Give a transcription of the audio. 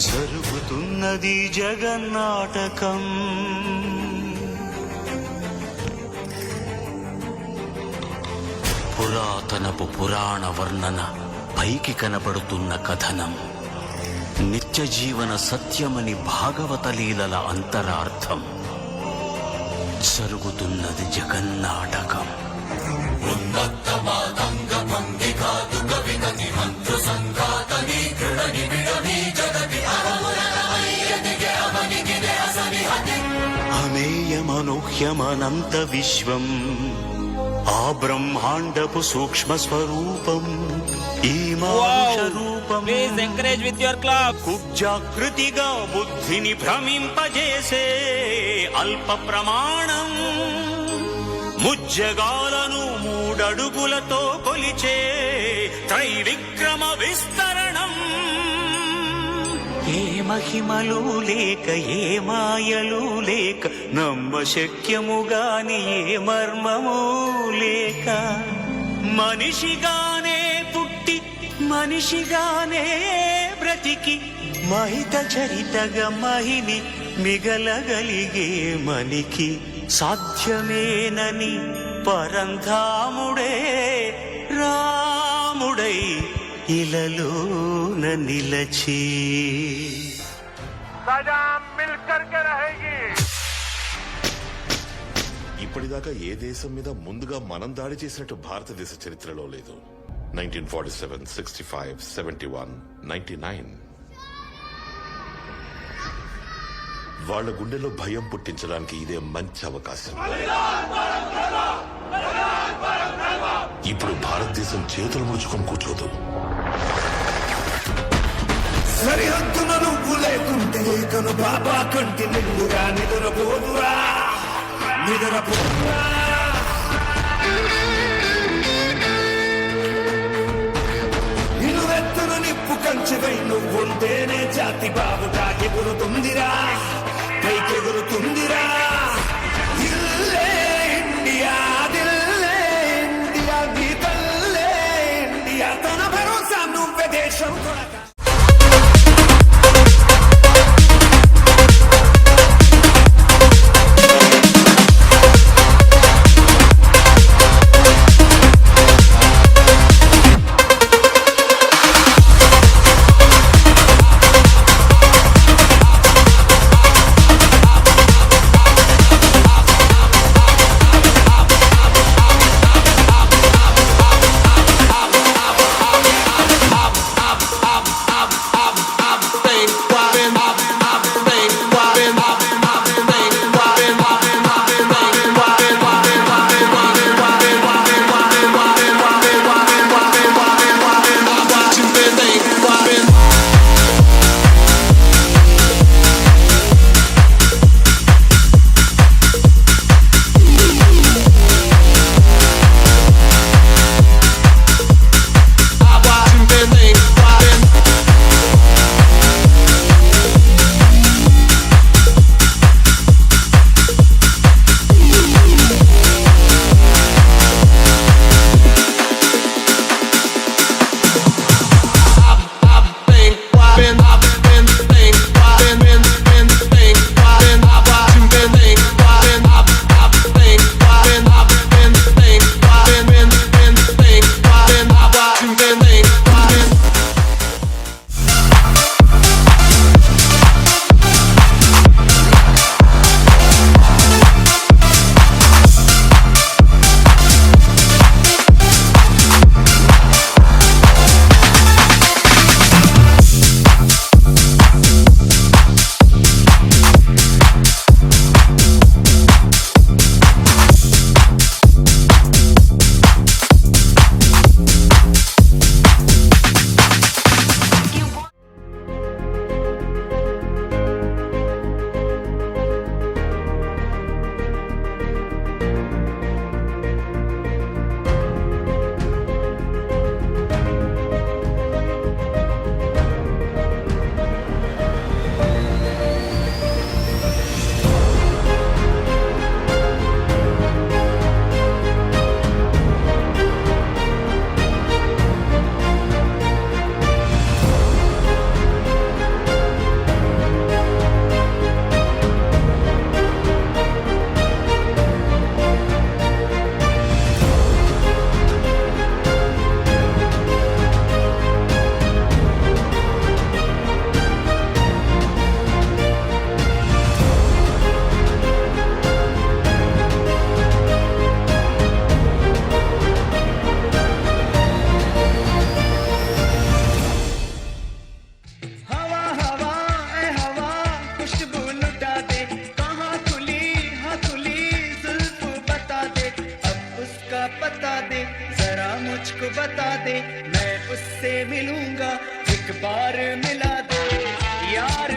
జరుగుతున్నది జగన్నాటకం. పురాతనపు పురాణ వర్ణన, పైకి కనబడుతున్న కథనం, నిత్య జీవన సత్యమని భాగవత లీలల అంతరార్థం. జరుగుతున్నది జగన్నాటకం. అమేయమనూహ్యమనంత విశ్వం, ఆ బ్రహ్మాండపు సూక్ష్మ స్వరూపం, ఈ మానుష రూపం కుబ్జాకృతిగా బుద్ధిని భ్రమింపజేసే అల్ప ప్రమాణం, ముజ్జగాలను మూడడుగులతో కొలిచే త్రైవిక్రమ విస్తరణం. ఏ మహిమలు లేక ఏ మాయలు లేక, నమ్మశక్యముగాని ఏ మర్మము లేక, మనిషిగానే పుట్టి మనిషిగానే బ్రతికి మహిత చరితగా మహిని మిగలగలిగే మనికి సాధ్యమేనని పరంధాముడే రాముడై ఇలలోన నిలచి. ఇప్పటిదాకా ఏ దేశం మీద ముందుగా మనం దాడి చేసినట్టు భారతదేశ చరిత్రలో లేదు. 1947, 65, 71, 99. వాళ్ళ గుండెలో భయం పుట్టించడానికి ఇదే మంచి అవకాశం. ఇప్పుడు భారతదేశం చేతులు ముడుచుకొని కూర్చోదు. సరిహద్దున నువ్వు లేకుంటే కను బాబా కంటి నిండుగా నిద్రపోదురా నిద్రపోదురా. నిలువెత్తును నిప్పు కంచెవై నువ్వుంటేనే జాతి బాబుగా ఎగురుతుందిరా, పైకెగురుతుందిరా. దిల్లే ఇండియా, దిల్లే ఇండియా, నీ తల్లే ఇండియా, తన భరోసా నువ్వే దేశం. उससे मिलूंगा एक बार मिला दे यार